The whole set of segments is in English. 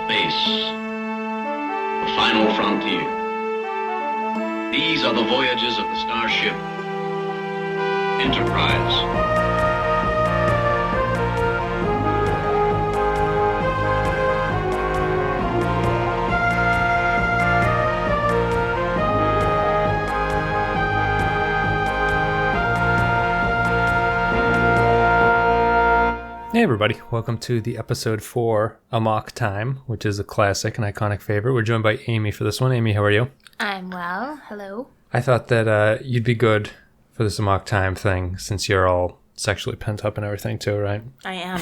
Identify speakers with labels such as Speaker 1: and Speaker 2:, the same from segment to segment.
Speaker 1: Space, the final frontier. These are the voyages of the starship Enterprise.
Speaker 2: Hey everybody, welcome to the episode for Amok Time, which is a classic and iconic favorite. We're joined by Amy for this one. Amy, how are you?
Speaker 3: I'm well. Hello.
Speaker 2: I thought that you'd be good for this Amok Time thing since you're all sexually pent up and everything too, right?
Speaker 3: I am.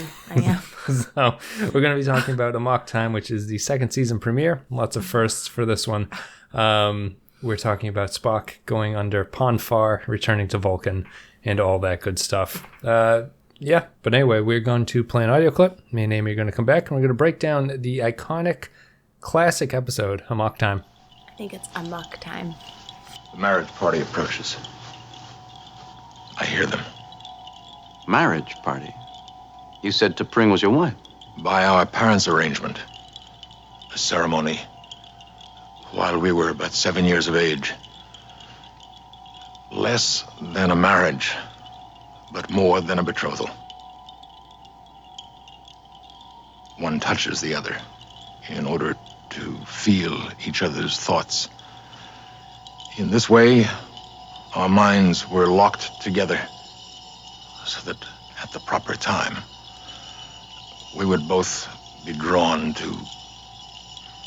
Speaker 2: So we're going to be talking about Amok Time, which is the second season premiere. Lots of firsts for this one. We're talking about Spock going under Pon Farr, returning to Vulcan, and all that good stuff. Yeah, but anyway, we're going to play an audio clip. Me and Amy are going to come back, and we're going to break down the iconic, classic episode, Amok Time.
Speaker 3: I think it's Amok Time.
Speaker 4: The marriage party approaches. I hear them.
Speaker 5: Marriage party? You said T'Pring was your wife.
Speaker 4: By our parents' arrangement. A ceremony. While we were about 7 years of age. Less than a marriage, but more than a betrothal. One touches the other in order to feel each other's thoughts. In this way, our minds were locked together so that at the proper time, we would both be drawn to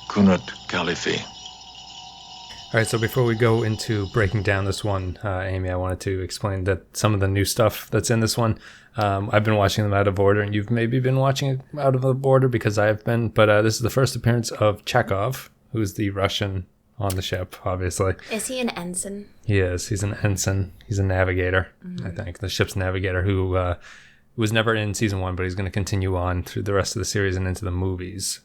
Speaker 4: Kunut Khalifi.
Speaker 2: All right, so before we go into breaking down this one, Amy, I wanted to explain that some of the new stuff that's in this one, I've been watching them out of order, and you've maybe been watching it out of order because I've been, but this is the first appearance of Chekhov, who's the Russian on the ship, obviously.
Speaker 3: Is he an ensign?
Speaker 2: He is. He's an ensign. He's a navigator, I think. The ship's navigator who was never in season one, but he's going to continue on through the rest of the series and into the movies.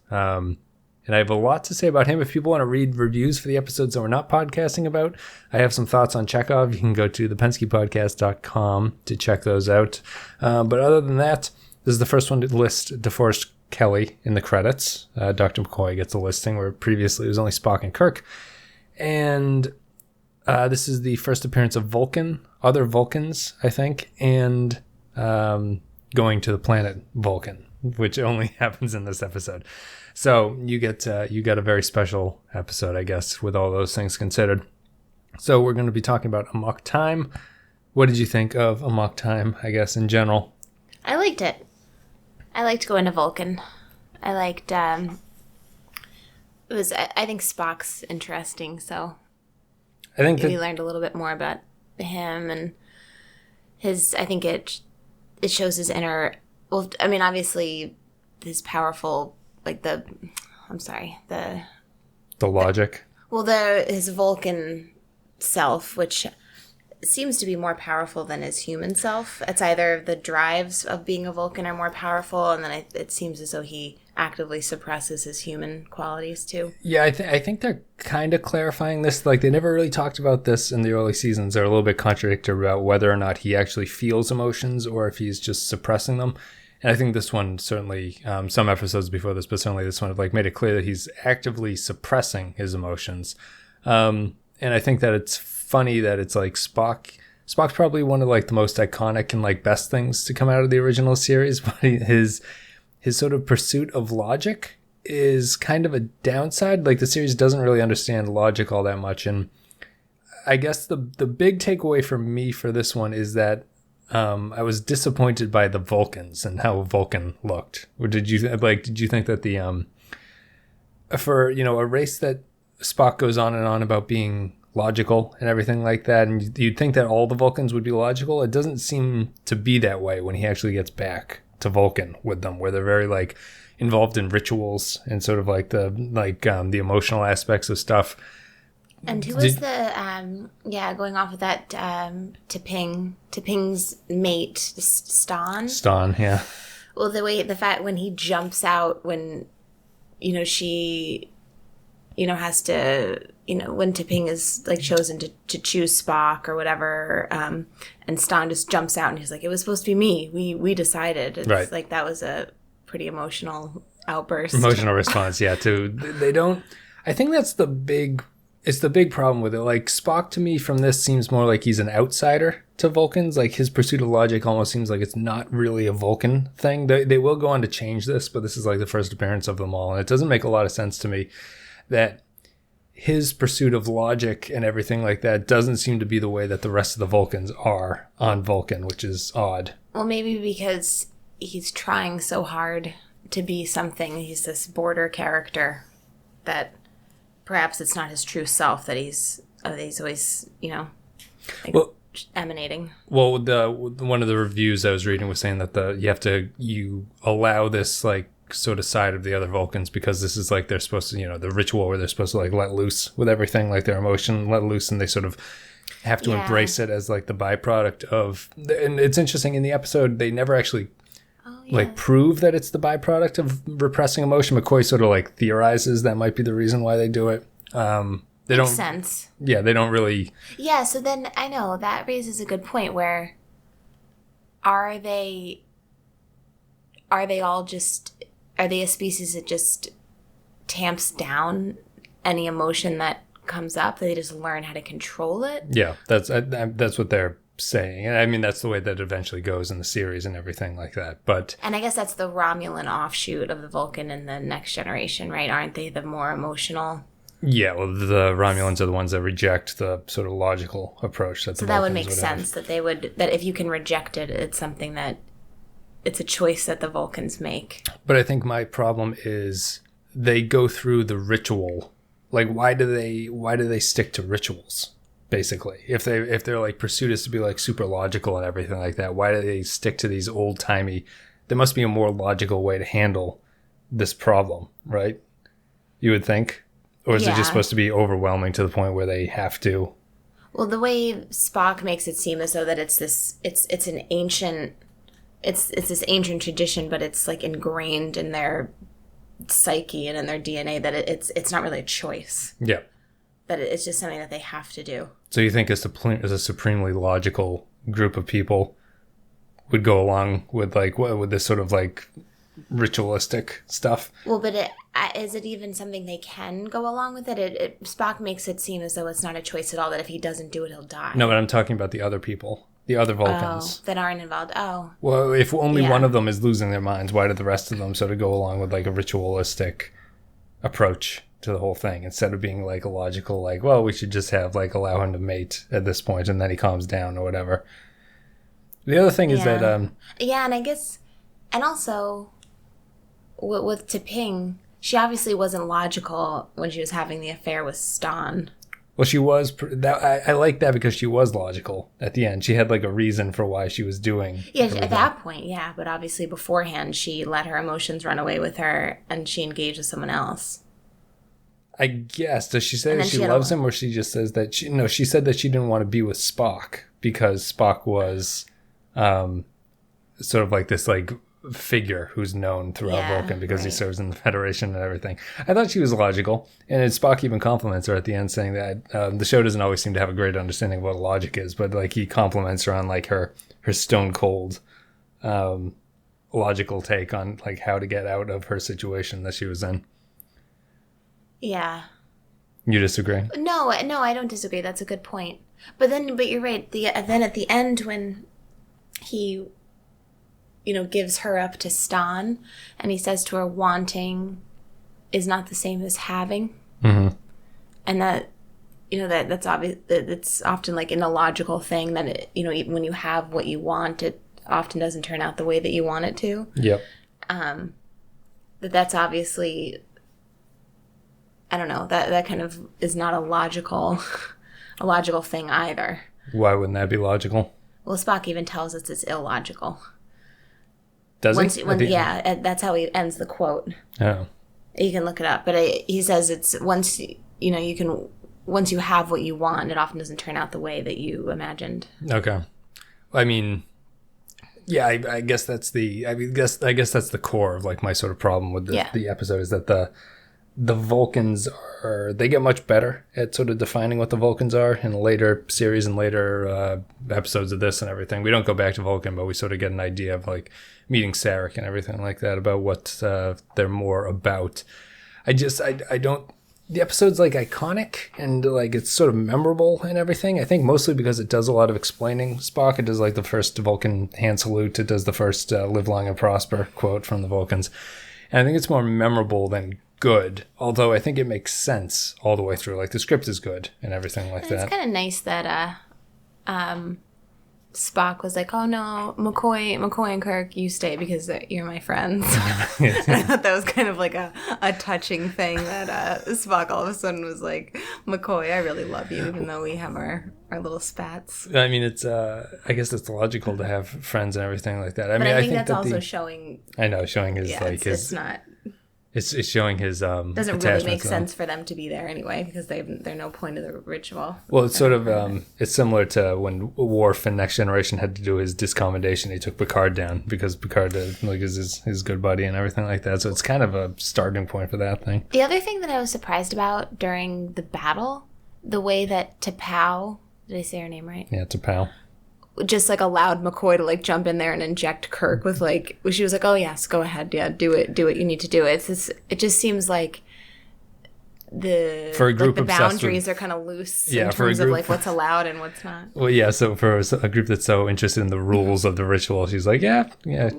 Speaker 2: And I have a lot to say about him. If people want to read reviews for the episodes that we're not podcasting about, I have some thoughts on Chekhov. You can go to thepenskypodcast.com to check those out. But other than that, this is the first one to list DeForest Kelley in the credits. Dr. McCoy gets a listing where previously it was only Spock and Kirk. And this is the first appearance of Vulcan, other Vulcans, I think, and going to the planet Vulcan, which only happens in this episode. So you got a very special episode, I guess, with all those things considered. So we're going to be talking about Amok Time. What did you think of Amok Time, I guess, in general?
Speaker 3: I liked it. I liked going to Vulcan. I liked, I think Spock's interesting, so
Speaker 2: I think
Speaker 3: we learned a little bit more about him and I think it shows his inner, well, I mean, obviously his powerful, like the
Speaker 2: logic.
Speaker 3: His Vulcan self, which seems to be more powerful than his human self. It's either the drives of being a Vulcan are more powerful, and then it seems as though he actively suppresses his human qualities too.
Speaker 2: Yeah, I think they're kind of clarifying this. Like, they never really talked about this in the early seasons. They're a little bit contradictory about whether or not he actually feels emotions or if he's just suppressing them. And I think this one certainly, some episodes before this, but certainly this one have like made it clear that he's actively suppressing his emotions. And I think that it's funny that it's like Spock's probably one of like the most iconic and like best things to come out of the original series, but his sort of pursuit of logic is kind of a downside. Like, the series doesn't really understand logic all that much. And I guess the big takeaway for me for this one is that I was disappointed by the Vulcans and how Vulcan looked. Or did you think that the for a race that Spock goes on and on about being logical and everything like that, and you'd think that all the Vulcans would be logical? It doesn't seem to be that way when he actually gets back to Vulcan with them, where they're very like involved in rituals and sort of like the emotional aspects of stuff.
Speaker 3: And who was going off of that, T'Ping's mate, Stan?
Speaker 2: Stan, yeah.
Speaker 3: Well, the fact when he jumps out, when, she, has to, when T'Ping is like chosen to choose Spock or whatever, and Stan just jumps out and he's like, it was supposed to be me. We decided. It's
Speaker 2: right.
Speaker 3: Like, that was a pretty emotional outburst.
Speaker 2: Emotional response, yeah. They don't. I think that's the big. It's the big problem with it. Like Spock to me from this seems more like he's an outsider to Vulcans. Like his pursuit of logic almost seems like it's not really a Vulcan thing. They will go on to change this, but this is like the first appearance of them all, and it doesn't make a lot of sense to me that his pursuit of logic and everything like that doesn't seem to be the way that the rest of the Vulcans are on Vulcan, which is odd.
Speaker 3: Well, maybe because he's trying so hard to be something. He's this border character that perhaps it's not his true self that he's always, emanating.
Speaker 2: Well, one of the reviews I was reading was saying that you allow this like sort of side of the other Vulcans because this is like they're supposed to, the ritual where they're supposed to like let loose with everything, like their emotion let loose, and they sort of have to embrace it as like the byproduct of. And it's interesting in the episode they never actually like prove that it's the byproduct of repressing emotion. McCoy sort of like theorizes that might be the reason why they do it. They
Speaker 3: Makes sense.
Speaker 2: Yeah, they don't really.
Speaker 3: Yeah, so then I know that raises a good point. Where are they a species that just tamps down any emotion that comes up? They just learn how to control it? Yeah,
Speaker 2: that's what they're saying. And I mean, that's the way that eventually goes in the series and everything like that. And
Speaker 3: I guess that's the Romulan offshoot of the Vulcan in the Next Generation, right? Aren't they the more emotional?
Speaker 2: Yeah, well, the Romulans are the ones that reject the sort of logical approach. So
Speaker 3: that would make sense that that if you can reject it, it's something that it's a choice that the Vulcans make.
Speaker 2: But I think my problem is they go through the ritual. Like, why do they stick to rituals? Basically, if their like pursuit is to be like super logical and everything like that, why do they stick to these old timey? There must be a more logical way to handle this problem, right? You would think, or is it just supposed to be overwhelming to the point where they have to?
Speaker 3: Well, the way Spock makes it seem as though that it's this ancient tradition, but it's like ingrained in their psyche and in their DNA that it's not really a choice.
Speaker 2: Yeah.
Speaker 3: That it's just something that they have to do.
Speaker 2: So you think as a supremely logical group of people would go along with with this sort of like ritualistic stuff?
Speaker 3: Well, but is it even something they can go along with it? Spock makes it seem as though it's not a choice at all, that if he doesn't do it, he'll die.
Speaker 2: No, but I'm talking about the other people. The other Vulcans.
Speaker 3: That aren't involved. Oh.
Speaker 2: Well, if only one of them is losing their minds, why do the rest of them sort of go along with like a ritualistic approach to the whole thing instead of being like a logical, like, well, we should just have like allow him to mate at this point and then he calms down or whatever. The other thing is that
Speaker 3: and I guess, and also with T'Ping, she obviously wasn't logical when she was having the affair with Ston.
Speaker 2: Well, she was. I like that because she was logical at the end. She had like a reason for why she was doing.
Speaker 3: Yeah, everything. At that point, yeah. But obviously beforehand, she let her emotions run away with her and she engaged with someone else.
Speaker 2: I guess. Does she say that she loves him, or she just says that she... No, she said that she didn't want to be with Spock because Spock was sort of like this like figure who's known throughout Vulcan because he serves in the Federation and everything. I thought she was logical, and Spock even compliments her at the end, saying that the show doesn't always seem to have a great understanding of what logic is, but like he compliments her on like her stone cold logical take on like how to get out of her situation that she was in.
Speaker 3: Yeah.
Speaker 2: You disagree?
Speaker 3: No, I don't disagree. That's a good point. But you're right. Then at the end when he, gives her up to Stan, and he says to her, wanting is not the same as having.
Speaker 2: Mm-hmm.
Speaker 3: And that, that's obvious. It's often like an illogical thing that, even when you have what you want, it often doesn't turn out the way that you want it to.
Speaker 2: Yep.
Speaker 3: That's obviously, I don't know, that kind of is not a logical thing either.
Speaker 2: Why wouldn't that be logical?
Speaker 3: Well, Spock even tells us it's illogical.
Speaker 2: Does he?
Speaker 3: Yeah, that's how he ends the quote.
Speaker 2: Oh.
Speaker 3: You can look it up, but he says it's once you have what you want, it often doesn't turn out the way that you imagined.
Speaker 2: Okay. I mean, yeah, I guess that's the core of like my sort of problem with the episode is that the Vulcans they get much better at sort of defining what the Vulcans are in later series and later episodes of this and everything. We don't go back to Vulcan, but we sort of get an idea of like meeting Sarek and everything like that about what they're more about. I don't. The episode's like iconic and like it's sort of memorable and everything. I think mostly because it does a lot of explaining Spock. It does like the first Vulcan hand salute. It does the first live long and prosper quote from the Vulcans. And I think it's more memorable than good, although I think it makes sense all the way through. Like the script is good and everything like that.
Speaker 3: It's kind of nice that Spock was like, "Oh no, McCoy and Kirk, you stay because you're my friends." And I thought that was kind of like a touching thing that Spock all of a sudden was like, "McCoy, I really love you, even though we have our little spats."
Speaker 2: I mean, it's I guess it's logical to have friends and everything like that.
Speaker 3: But I think that's also showing.
Speaker 2: I know, showing his
Speaker 3: it's not.
Speaker 2: It's showing his
Speaker 3: doesn't really make sense for them to be there anyway because they're no point of the ritual.
Speaker 2: Well, it's sort of it's similar to when Worf in Next Generation had to do his discommendation. He took Picard down because Picard is his good buddy and everything like that. So it's kind of a starting point for that thing.
Speaker 3: The other thing that I was surprised about during the battle, the way that T'Pau, did I say her name right?
Speaker 2: Yeah, T'Pau.
Speaker 3: Just like allowed McCoy to like jump in there and inject Kirk with like, she was like, "Oh yes, go ahead, yeah, do it, you need to do it." It just seems like the boundaries are kind of loose in terms of like what's allowed and what's not.
Speaker 2: Well, yeah. So for a group that's so interested in the rules of the ritual, she's like, "Yeah,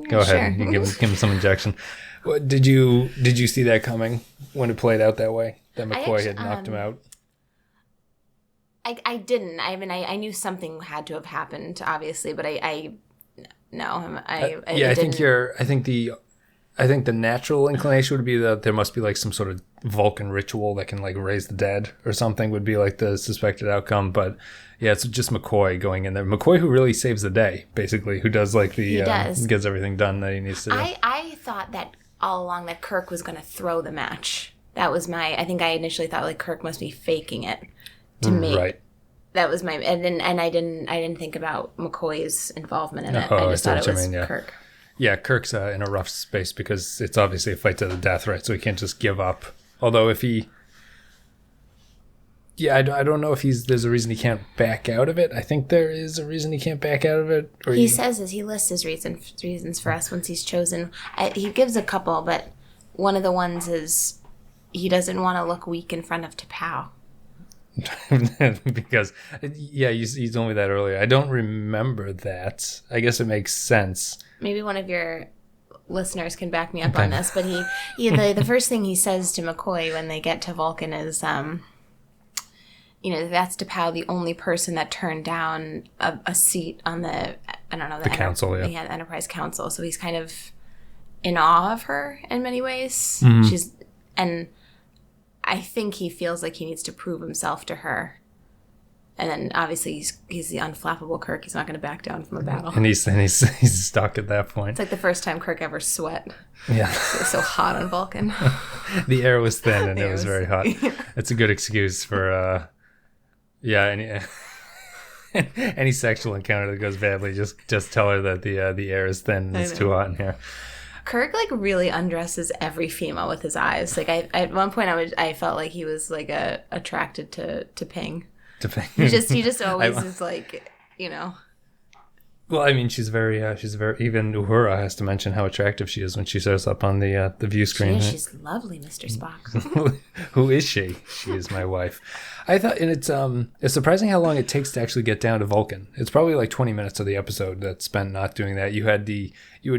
Speaker 2: go ahead, you give him some injection." Did you see that coming when it played out that way? That McCoy had knocked him out.
Speaker 3: I didn't. I mean, I knew something had to have happened, obviously, but I think the natural inclination would be that there must be like some sort of Vulcan ritual that can like raise the dead or something would be like the suspected outcome. But yeah, it's just McCoy going in there. McCoy who really saves the day, basically, who does like gets everything done that he needs to do. I thought that all along that Kirk was going to throw the match. That was I think I initially thought like Kirk must be faking it. To me,
Speaker 2: right.
Speaker 3: That was I didn't think about McCoy's involvement in it.
Speaker 2: Oh,
Speaker 3: I just thought it was
Speaker 2: yeah.
Speaker 3: Kirk.
Speaker 2: Yeah, Kirk's in a rough space because it's obviously a fight to the death, right? So he can't just give up. Although if he, I don't know if there's a reason he can't back out of it. I think there is a reason he can't back out of it. Or
Speaker 3: he lists his reasons for us once he's chosen. He gives a couple, but one of the ones is he doesn't want to look weak in front of T'Pau.
Speaker 2: Because you told me that earlier. I don't remember that. I guess it makes sense. Maybe
Speaker 3: one of your listeners can back me up on this, but the first thing he says to McCoy when they get to Vulcan is that's T'Pau, the only person that turned down a seat on the
Speaker 2: council,
Speaker 3: the Enterprise Council. So he's kind of in awe of her in many ways.
Speaker 2: Mm-hmm.
Speaker 3: I think he feels like he needs to prove himself to her. And then obviously he's the unflappable Kirk. He's not going to back down from a battle.
Speaker 2: And he's stuck at that point.
Speaker 3: It's like the first time Kirk ever sweat.
Speaker 2: Yeah.
Speaker 3: It was so hot on Vulcan.
Speaker 2: The air was thin and it was very hot. It's a good excuse for any sexual encounter that goes badly. Just tell her that the air is thin and it's too hot in here.
Speaker 3: Kirk like really undresses every female with his eyes. Like at one point I felt like he was like attracted to Ping.
Speaker 2: To Ping.
Speaker 3: He just always is like,
Speaker 2: Well, I mean, she's very even Uhura has to mention how attractive she is when she shows up on the view screen.
Speaker 3: She's lovely, Mr. Spock.
Speaker 2: Who is she? She is my wife. I thought, and it's surprising how long it takes to actually get down to Vulcan. It's probably like 20 minutes of the episode that's spent not doing that. You had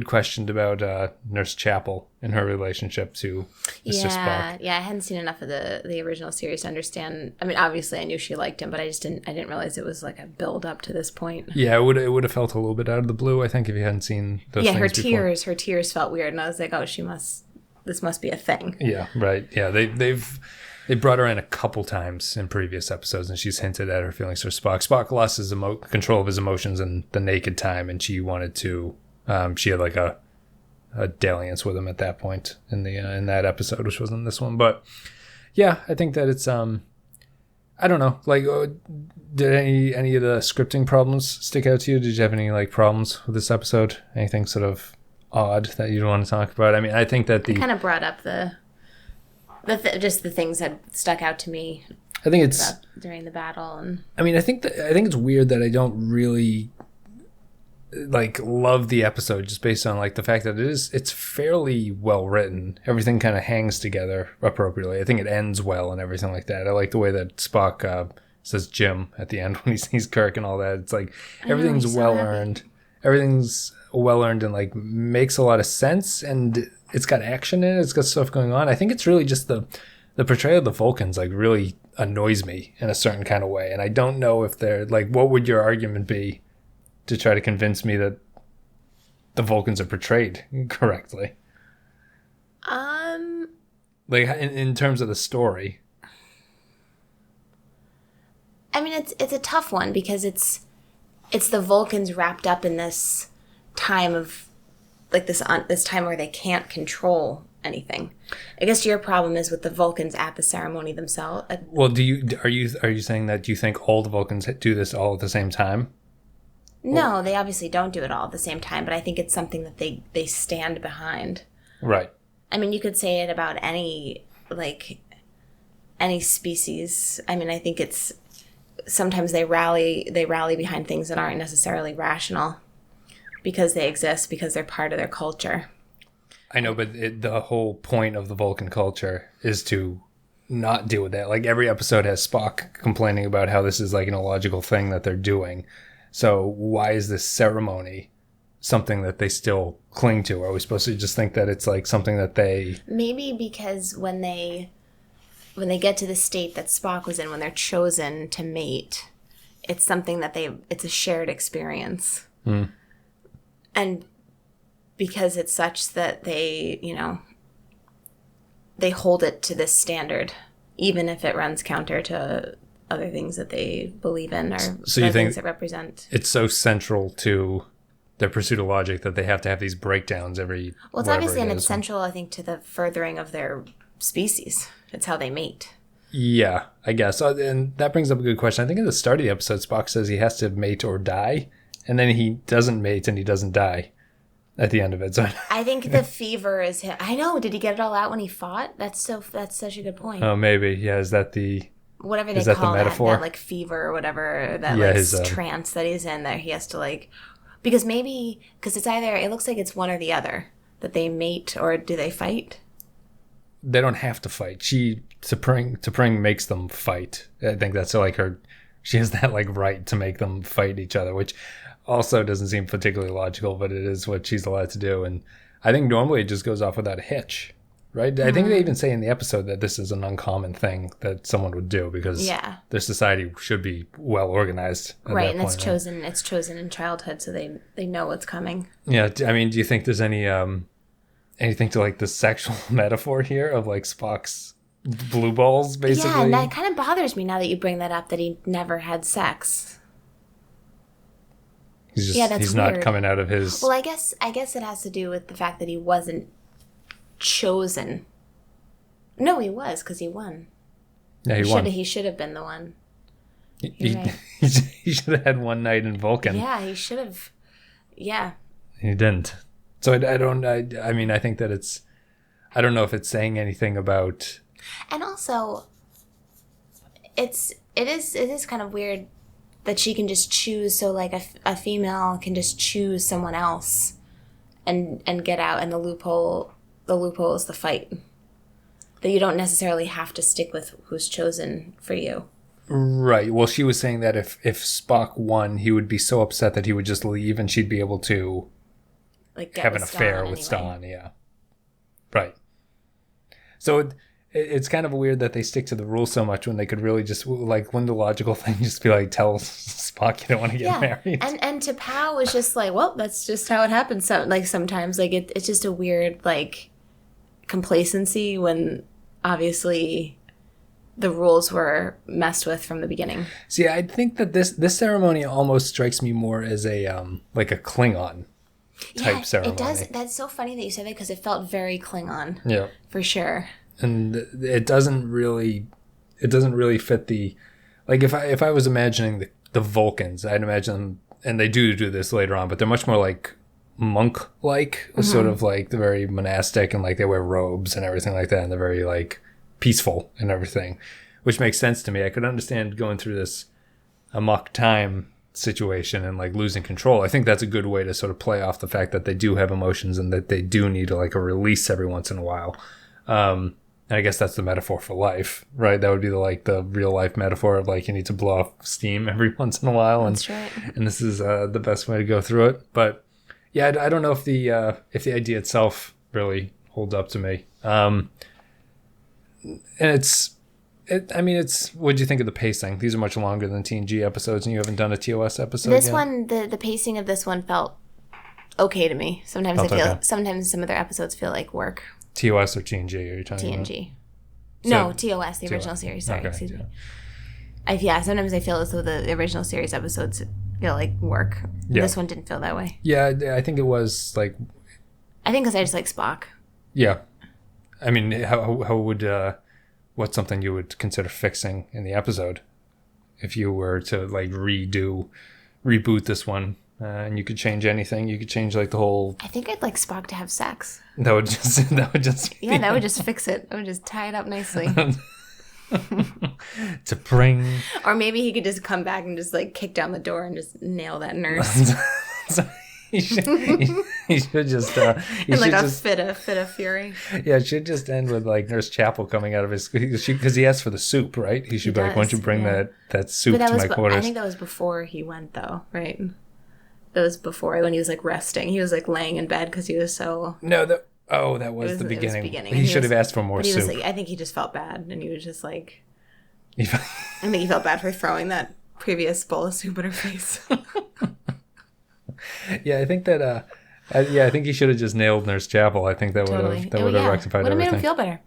Speaker 2: questioned about Nurse Chapel and her relationship to Mr. Spock.
Speaker 3: Yeah, I hadn't seen enough of the original series to understand. I mean, obviously I knew she liked him, but I didn't realize it was like a build up to this point.
Speaker 2: Yeah, it would have felt a little bit out of the blue, I think, if you hadn't seen those things before.
Speaker 3: Her tears felt weird, and I was like, oh, this must be a thing.
Speaker 2: Yeah, right. Yeah, they brought her in a couple times in previous episodes, and she's hinted at her feelings for Spock. Spock lost his control of his emotions in the naked time, and she wanted to. She had like a dalliance with him at that point in that episode, which wasn't this one. But yeah, I think that it's I don't know. Like, did any of the scripting problems stick out to you? Did you have any like problems with this episode? Anything sort of odd that you don't want to talk about? I mean, I think that
Speaker 3: I kind of brought up Just the things that stuck out to me
Speaker 2: I think it's
Speaker 3: during the battle. And
Speaker 2: I mean, I think it's weird that I don't really like love the episode just based on like the fact that it's fairly well written. Everything kind of hangs together appropriately. I think it ends well and everything like that. I like the way that Spock says Jim at the end when he sees Kirk and all that. It's like everything's well earned. Everything's well earned and like makes a lot of sense, and it's got action in it. It's got stuff going on. I think it's really just the portrayal of the Vulcans like really annoys me in a certain kind of way, and I don't know if they're like, what would your argument be to try to convince me that the Vulcans are portrayed correctly? Like in terms of the story.
Speaker 3: I mean, it's a tough one because it's the Vulcans wrapped up in this time of like this time where they can't control anything. I guess your problem is with the Vulcans at the ceremony themselves.
Speaker 2: Well, are you saying that you think all the Vulcans do this all at the same time?
Speaker 3: No, they obviously don't do it all at the same time, but I think it's something that they stand behind.
Speaker 2: Right.
Speaker 3: I mean, you could say it about any species. I mean, I think it's sometimes they rally behind things that aren't necessarily rational because they exist, because they're part of their culture.
Speaker 2: I know, but the whole point of the Vulcan culture is to not deal with that. Like every episode has Spock complaining about how this is like an illogical thing that they're doing. So why is this ceremony something that they still cling to? Are we supposed to just think that it's like something that they...
Speaker 3: Maybe because when they get to the state that Spock was in, when they're chosen to mate, it's something that it's a shared experience. Mm. And because it's such that they, they hold it to this standard, even if it runs counter to other things that they believe in or
Speaker 2: so you think
Speaker 3: things that represent.
Speaker 2: It's so central to their pursuit of logic that they have to have these breakdowns every...
Speaker 3: Well, it's obviously and it's central, I think, to the furthering of their species. It's how they mate.
Speaker 2: Yeah, I guess. And that brings up a good question. I think at the start of the episode, Spock says he has to mate or die, and then he doesn't mate and he doesn't die at the end of it. So
Speaker 3: I think the fever is him. I know. Did he get it all out when he fought? That's such a good point.
Speaker 2: Oh, maybe. Yeah, is that the...
Speaker 3: Whatever they call that like fever or whatever, that his trance that he's in there, he has to like... Because it's either... It looks like it's one or the other. That they mate or do they fight?
Speaker 2: They don't have to fight. T'Pring makes them fight. I think that's like her... She has that like right to make them fight each other, which also doesn't seem particularly logical, but it is what she's allowed to do. And I think normally it just goes off without a hitch, right? Mm-hmm. I think they even say in the episode that this is an uncommon thing that someone would do because their society should be well organized.
Speaker 3: Right, and it's chosen in childhood, so they know what's coming.
Speaker 2: Yeah, I mean, do you think there's anything to like the sexual metaphor here of like Spock's blue balls, basically?
Speaker 3: Yeah, and that kind of bothers me now that you bring that up, that he never had sex.
Speaker 2: He's not coming out of his...
Speaker 3: Well, I guess it has to do with the fact that he wasn't chosen. No, he was, because he won.
Speaker 2: Yeah, he won.
Speaker 3: He should have been the one.
Speaker 2: He should have had one night in Vulcan.
Speaker 3: Yeah, he should have. Yeah.
Speaker 2: He didn't. So I think that it's... I don't know if it's saying anything about...
Speaker 3: And also, it is kind of weird that she can just choose. So like a female can just choose someone else and get out, and the loophole is the fight. That you don't necessarily have to stick with who's chosen for you.
Speaker 2: Right. Well, she was saying that if Spock won, he would be so upset that he would just leave and she'd be able to like have an affair with Stan. Yeah. Right. So it's kind of weird that they stick to the rules so much when they could really just, like, wouldn't the logical thing just be like, tell Spock you don't want to get married?
Speaker 3: And T'Pau was just like, well, that's just how it happens. So, like, sometimes, like, it's just a weird, like, complacency when obviously the rules were messed with from the beginning.
Speaker 2: See, I think that this ceremony almost strikes me more as a, like a Klingon type ceremony.
Speaker 3: It does. That's so funny that you said that because it felt very Klingon.
Speaker 2: Yeah.
Speaker 3: For sure.
Speaker 2: And it doesn't really fit the, like, if I was imagining the Vulcans, I'd imagine them, and they do this later on, but they're much more like monk-like, sort of like they're very monastic, and like they wear robes and everything like that, and they're very like peaceful and everything, which makes sense to me. I could understand going through this Amok time situation and like losing control. I think that's a good way to sort of play off the fact that they do have emotions and that they do need like a release every once in a while. And I guess that's the metaphor for life, right? That would be the real life metaphor of like you need to blow off steam every once in a while.
Speaker 3: That's right.
Speaker 2: And this is the best way to go through it. But yeah, I don't know if the idea itself really holds up to me. And what'd you think of the pacing? These are much longer than TNG episodes, and you haven't done a TOS episode
Speaker 3: This
Speaker 2: yet?
Speaker 3: one, the pacing of this one felt okay to me. Sometimes sometimes some other episodes feel like work.
Speaker 2: TOS or TNG? Are you talking about?
Speaker 3: TNG. No, TOS, the original series. Sorry, excuse me. Sometimes I feel as though the original series episodes feel like work.
Speaker 2: Yeah.
Speaker 3: This one didn't feel that way.
Speaker 2: Yeah, I think it was like...
Speaker 3: I think because I just like Spock.
Speaker 2: Yeah. I mean, how would... what's something you would consider fixing in the episode if you were to like reboot this one and you could change anything? You could change like the whole...
Speaker 3: I think I'd like Spock to have sex.
Speaker 2: That would just
Speaker 3: Yeah, that would just fix it. That would just tie it up nicely.
Speaker 2: To bring...
Speaker 3: Or maybe he could just come back and just like kick down the door and just nail that nurse.
Speaker 2: He should just
Speaker 3: in like a fit of fury.
Speaker 2: Yeah, it should just end with like Nurse Chapel coming out of his, because he asked for the soup, right? He should be like, why don't you bring that soup to my quarters?
Speaker 3: I think that was before he went though, right? That was before when he was like resting. He was like laying in bed because he was so...
Speaker 2: No, that was the beginning. He should have asked for more soup.
Speaker 3: I think he just felt bad and he was just like...
Speaker 2: I
Speaker 3: think he felt bad for throwing that previous bowl of soup in her face.
Speaker 2: Yeah, I think that. I think he should have just nailed Nurse Chapel. I think that would have rectified everything.
Speaker 3: Would have made him feel better.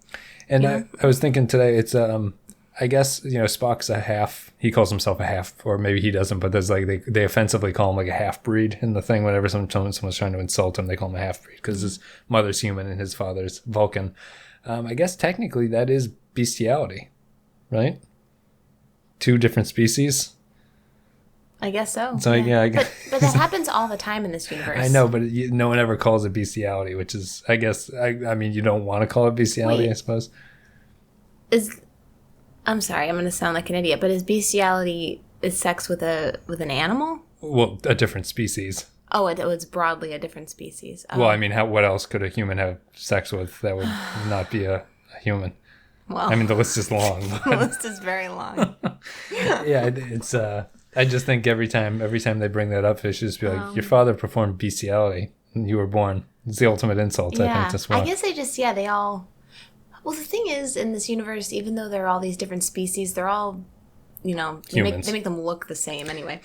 Speaker 2: And I was thinking today, it's I guess Spock's a half. He calls himself a half, or maybe he doesn't. But there's like they offensively call him like a half breed in the thing. Whenever someone's trying to insult him, they call him a half breed because his mother's human and his father's Vulcan. I guess technically that is bestiality, right? Two different species.
Speaker 3: I guess so.
Speaker 2: So yeah, I guess.
Speaker 3: But that happens all the time in this universe.
Speaker 2: I know, but no one ever calls it bestiality, which is, I guess, I mean, you don't want to call it bestiality,
Speaker 3: Wait.
Speaker 2: I suppose.
Speaker 3: I'm sorry, I'm going to sound like an idiot, but is bestiality sex with an animal?
Speaker 2: Well, a different species.
Speaker 3: Oh, it's broadly a different species. Oh.
Speaker 2: Well, I mean, what else could a human have sex with that would not be a human?
Speaker 3: Well,
Speaker 2: I mean, the list is long.
Speaker 3: The list is very long.
Speaker 2: Yeah, it's. I just think every time they bring that up, it should just be like, your father performed bestiality and you were born. It's the ultimate insult, I think, to Spock.
Speaker 3: I guess they all... Well, the thing is, in this universe, even though there are all these different species, they're all, they make them look the same anyway.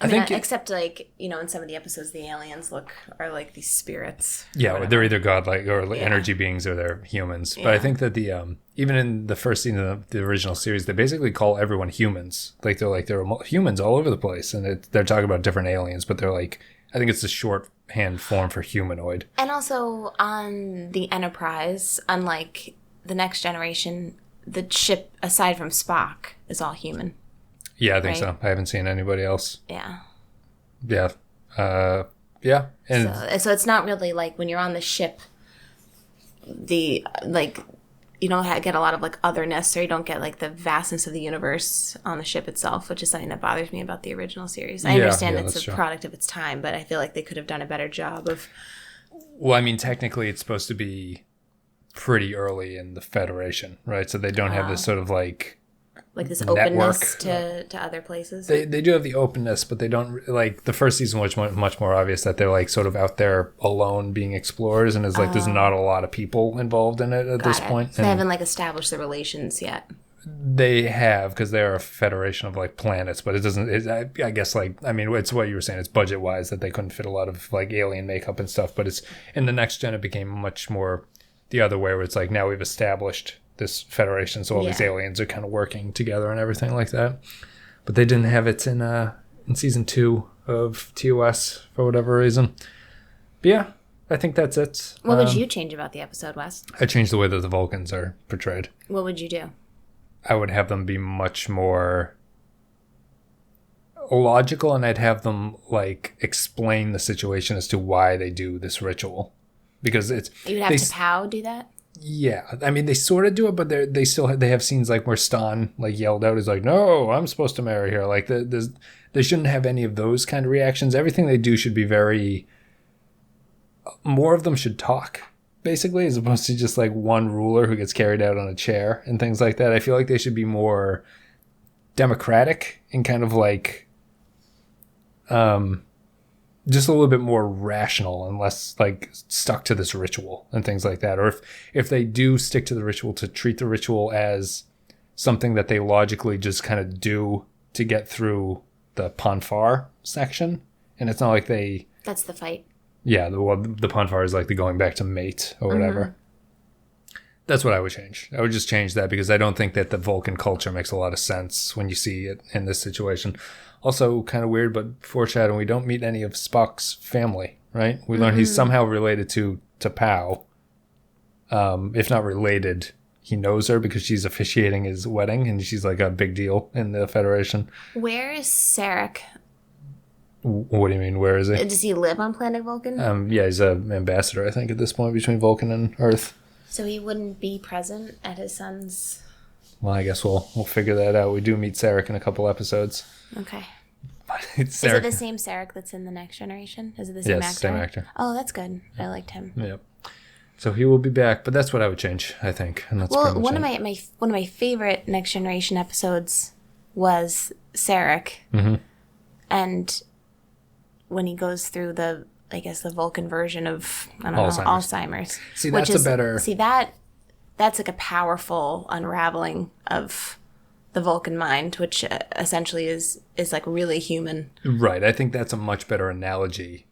Speaker 3: I mean, except like, in some of the episodes, the aliens are like these spirits.
Speaker 2: Yeah, they're either godlike or energy beings or they're humans. But I think that the even in the first scene of the original series, they basically call everyone humans. Like they're humans all over the place, and they're talking about different aliens, but they're like, I think it's a shorthand form for humanoid.
Speaker 3: And also on the Enterprise, unlike the Next Generation, the ship aside from Spock is all human.
Speaker 2: Yeah, I think so. I haven't seen anybody else.
Speaker 3: Yeah.
Speaker 2: Yeah. Yeah. And
Speaker 3: so it's not really like when you're on the ship, you don't get a lot of like otherness, or you don't get like the vastness of the universe on the ship itself, which is something that bothers me about the original series. I understand it's a product of its time, but I feel like they could have done a better job of...
Speaker 2: Well, I mean, technically it's supposed to be pretty early in the Federation, right? So they don't have this sort of like
Speaker 3: this openness to other places.
Speaker 2: They do have the openness, but they don't like the first season was much more obvious that they're like sort of out there alone being explorers, and it's like there's not a lot of people involved in it at this point.
Speaker 3: So they haven't like established the relations yet.
Speaker 2: They have, because they're a federation of like planets, but it doesn't. I guess like it's what you were saying. It's budget wise that they couldn't fit a lot of like alien makeup and stuff. But it's in the next gen, it became much more the other way, where it's like now we've established this federation, so all these aliens are kind of working together and everything like that. But they didn't have it in season 2 of TOS for whatever reason. But yeah, I think that's it.
Speaker 3: What would you change about the episode, Wes?
Speaker 2: I changed the way that the Vulcans are portrayed.
Speaker 3: What would you do?
Speaker 2: I would have them be much more logical, and I'd have them like explain the situation as to why they do this ritual. Because it's...
Speaker 3: You would have T'Pau do that?
Speaker 2: Yeah, I mean, they sort of do it, but they have scenes like where Stan like yelled out, is like, "No, I'm supposed to marry her." Like, they shouldn't have any of those kind of reactions. Everything they do should be very. More of them should talk, basically, as opposed to just like one ruler who gets carried out on a chair and things like that. I feel like they should be more democratic and kind of like, just a little bit more rational and less like stuck to this ritual and things like that. Or if they do stick to the ritual, to treat the ritual as something that they logically just kind of do to get through the Pon Farr section. And it's not like they...
Speaker 3: That's the fight.
Speaker 2: Yeah, the Pon Farr is like the going back to mate or whatever. That's what I would change. I would just change that because I don't think that the Vulcan culture makes a lot of sense when you see it in this situation. Also, kind of weird, but foreshadowing, we don't meet any of Spock's family, right? We learn he's somehow related to T'Pau. If not related, he knows her because she's officiating his wedding, and she's like a big deal in the Federation.
Speaker 3: Where is Sarek?
Speaker 2: What do you mean, where is he?
Speaker 3: Does he live on planet Vulcan?
Speaker 2: Yeah, he's an ambassador, I think, at this point, between Vulcan and Earth.
Speaker 3: So he wouldn't be present at his son's...
Speaker 2: Well, I guess we'll figure that out. We do meet Sarek in a couple episodes.
Speaker 3: Okay.
Speaker 2: Is
Speaker 3: it the same Sarek that's in The Next Generation? Is it the same actor?
Speaker 2: Yes, same actor.
Speaker 3: Oh, that's good. I liked him.
Speaker 2: Yep. So he will be back, but that's what I would change, I think, and that's pretty much
Speaker 3: one of my favorite Next Generation episodes was Sarek, and when he goes through the Vulcan version of Alzheimer's.
Speaker 2: See,
Speaker 3: that's like a powerful unraveling of the Vulcan mind, which essentially is like really human.
Speaker 2: Right. I think that's a much better analogy.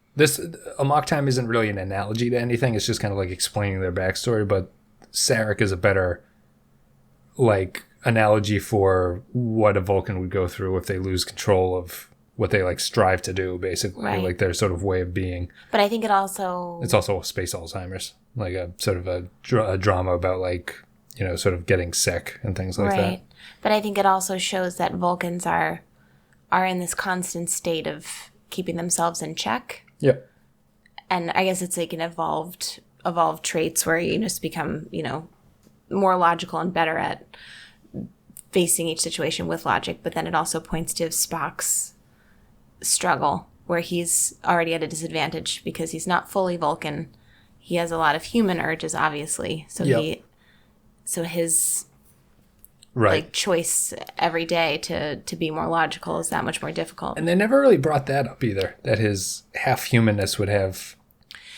Speaker 2: Amok time isn't really an analogy to anything. It's just kind of like explaining their backstory. But Sarek is a better like analogy for what a Vulcan would go through if they lose control of what they like strive to do, basically,
Speaker 3: right.
Speaker 2: Like their sort of way of being.
Speaker 3: But I think it's also
Speaker 2: a space Alzheimer's, like a sort of a drama about like, sort of getting sick and things like that.
Speaker 3: Right. But I think it also shows that Vulcans are in this constant state of keeping themselves in check.
Speaker 2: Yep.
Speaker 3: And I guess it's like an evolved traits where you just become, more logical and better at facing each situation with logic. But then it also points to Spock's struggle where he's already at a disadvantage because he's not fully Vulcan. He has a lot of human urges, obviously. So his
Speaker 2: right.
Speaker 3: like choice every day to be more logical is that much more difficult.
Speaker 2: And they never really brought that up either, that his half humanness would have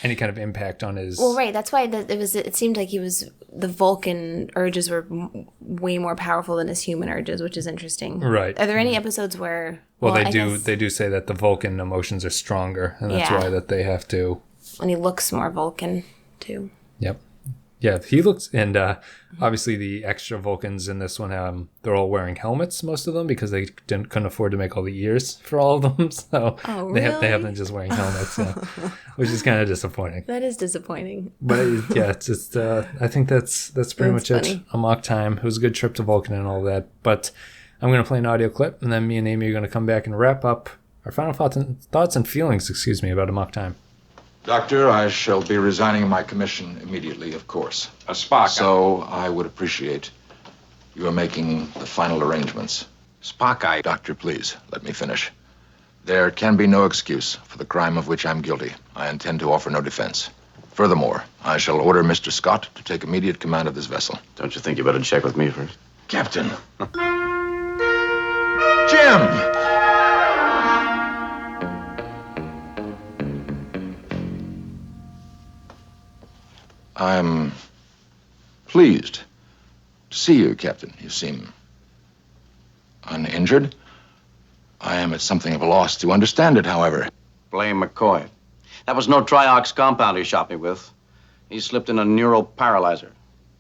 Speaker 2: any kind of impact on his...
Speaker 3: Well, right. That's why it seemed like the Vulcan urges were way more powerful than his human urges, which is interesting.
Speaker 2: Right.
Speaker 3: Are there any episodes where...
Speaker 2: Well, they do say that the Vulcan emotions are stronger, and that's why that they have to...
Speaker 3: And he looks more Vulcan, too.
Speaker 2: Yep. Yeah, he looks... And obviously the extra Vulcans in this one, they're all wearing helmets, most of them, because they couldn't afford to make all the ears for all of them. So
Speaker 3: really?
Speaker 2: they have them just wearing helmets, which is kind of disappointing.
Speaker 3: That is disappointing.
Speaker 2: But it's just... I think that's pretty much
Speaker 3: funny.
Speaker 2: it. Amok time. It was a good trip to Vulcan and all that. But I'm going to play an audio clip, and then me and Amy are going to come back and wrap up our final thoughts and feelings, about Amok time.
Speaker 4: Doctor, I shall be resigning my commission immediately, of course.
Speaker 5: Spock.
Speaker 4: So I would appreciate you making the final arrangements.
Speaker 5: Spock,
Speaker 4: Doctor, please, let me finish. There can be no excuse for the crime of which I'm guilty. I intend to offer no defense. Furthermore, I shall order Mr. Scott to take immediate command of this vessel.
Speaker 5: Don't you think you better check with me first?
Speaker 4: Captain! Jim! I'm pleased to see you, Captain. You seem uninjured. I am at something of a loss to understand it, however.
Speaker 5: Blame McCoy. That was no Triox compound he shot me with. He slipped in a neural paralyzer.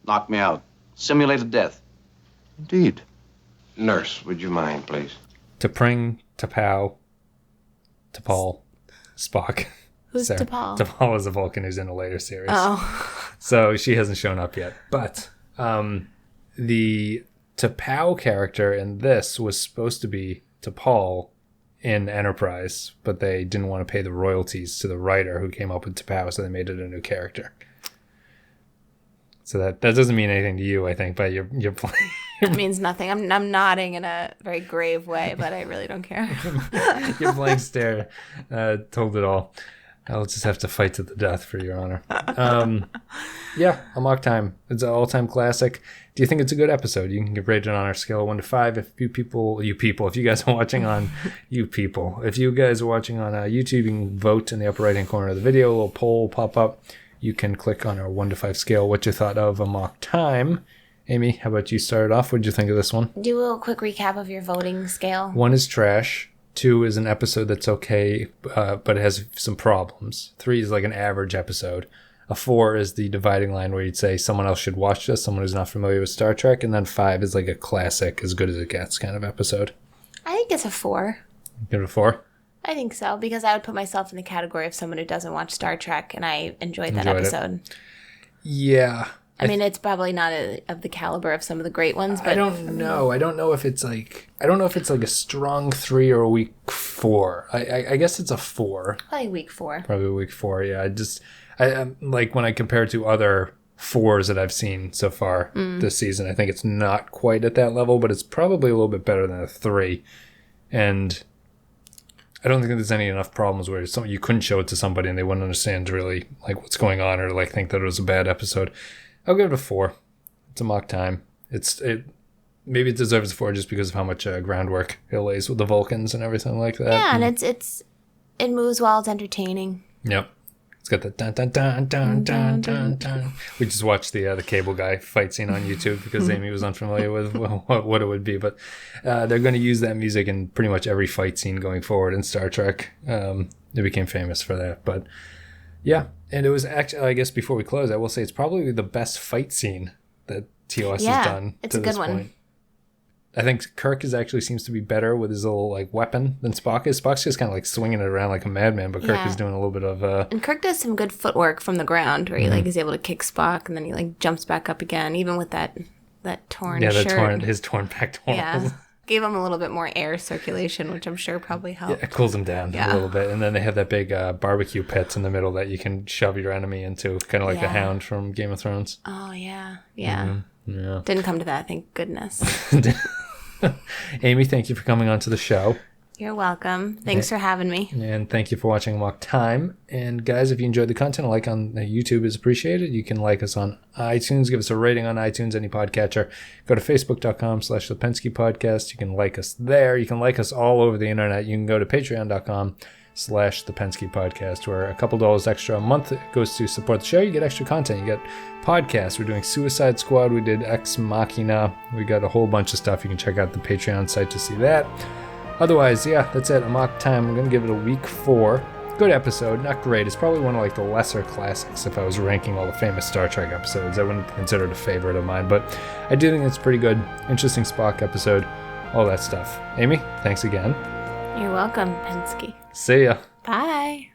Speaker 5: Knocked me out. Simulated death.
Speaker 4: Indeed.
Speaker 6: Nurse, would you mind, please?
Speaker 2: T'Pring, T'Pau, T'Pol, Spock.
Speaker 3: Who's T'Pol?
Speaker 2: T'Pol is a Vulcan who's in a later series.
Speaker 3: Oh.
Speaker 2: So she hasn't shown up yet. But the T'Pau character in this was supposed to be T'Pol in Enterprise, but they didn't want to pay the royalties to the writer who came up with T'Pau, so they made it a new character. So that doesn't mean anything to you, I think, but you're playing.
Speaker 3: It means nothing. I'm nodding in a very grave way, but I really don't care.
Speaker 2: Your blank stare told it all. I'll just have to fight to the death for your honor. Yeah, Amok Time. It's an all-time classic. Do you think it's a good episode? You can get rated on our scale of 1 to 5. If you guys are watching on if you guys are watching on YouTube, you can vote in the upper right-hand corner of the video. A little poll will pop up. You can click on our 1 to 5 scale what you thought of Amok Time. Amy, how about you start it off? What did you think of this one?
Speaker 3: Do a little quick recap of your voting scale.
Speaker 2: 1 is trash. 2 is an episode that's okay, but it has some problems. 3 is like an average episode. A 4 is the dividing line where you'd say someone else should watch this, someone who's not familiar with Star Trek. And then 5 is like a classic, as good as it gets kind of episode.
Speaker 3: I think it's a 4.
Speaker 2: Give it a 4?
Speaker 3: I think so, because I would put myself in the category of someone who doesn't watch Star Trek, and I enjoyed that episode.
Speaker 2: Yeah.
Speaker 3: I mean, it's probably not of the caliber of some of the great ones, but
Speaker 2: I don't know. I don't know if it's like a strong 3 or a weak 4. I guess it's a 4.
Speaker 3: Probably week 4.
Speaker 2: Probably week 4. Yeah. I like when I compare it to other 4s that I've seen so far this season, I think it's not quite at that level, but it's probably a little bit better than a 3. And I don't think there's enough problems where you couldn't show it to somebody and they wouldn't understand really like what's going on or like think that it was a bad episode. I'll give it a 4. It's Amok Time. Maybe it deserves a 4 just because of how much groundwork it lays with the Vulcans and everything like that.
Speaker 3: Yeah, and it moves well. It's entertaining.
Speaker 2: Yep. It's got the dun dun dun dun dun dun dun. We just watched the cable guy fight scene on YouTube because Amy was unfamiliar with what it would be. But they're going to use that music in pretty much every fight scene going forward in Star Trek. They became famous for that. But yeah, and it was actually, I guess before we close, I will say it's probably the best fight scene that TOS has done.
Speaker 3: It's
Speaker 2: to
Speaker 3: a good
Speaker 2: this
Speaker 3: one.
Speaker 2: point. I think Kirk seems to be better with his little like weapon than Spock is. Spock's just kind of like swinging it around like a madman, but Kirk is doing a little bit of.
Speaker 3: And Kirk does some good footwork from the ground, where he like is able to kick Spock, and then he like jumps back up again, even with that torn shirt.
Speaker 2: His torn back torn.
Speaker 3: Yeah, gave him a little bit more air circulation, which I'm sure probably helped.
Speaker 2: Yeah, it cools him down a little bit, and then they have that big barbecue pit in the middle that you can shove your enemy into, kind of like the Hound from Game of Thrones.
Speaker 3: Oh yeah.
Speaker 2: Yeah.
Speaker 3: Didn't come to that, thank goodness.
Speaker 2: Amy, thank you for coming on to the show.
Speaker 3: You're welcome. Thanks for having me.
Speaker 2: And thank you for watching Amok Time. And guys, if you enjoyed the content, a like on YouTube is appreciated. You can like us on iTunes. Give us a rating on iTunes, any podcatcher. Go to facebook.com/the Pensky Podcast. You can like us there. You can like us all over the internet. You can go to patreon.com/the Pensky Podcast, where a couple dollars extra a month goes to support the show. You get extra content. You get podcasts. We're doing Suicide Squad. We did Ex Machina. We got a whole bunch of stuff. You can check out the Patreon site to see that. Otherwise, yeah, that's it. Amok Time. I'm going to give it a week 4. Good episode. Not great. It's probably one of like the lesser classics if I was ranking all the famous Star Trek episodes. I wouldn't consider it a favorite of mine, but I do think it's pretty good. Interesting Spock episode. All that stuff. Amy, thanks again.
Speaker 3: You're welcome, Pensky.
Speaker 2: See ya.
Speaker 3: Bye.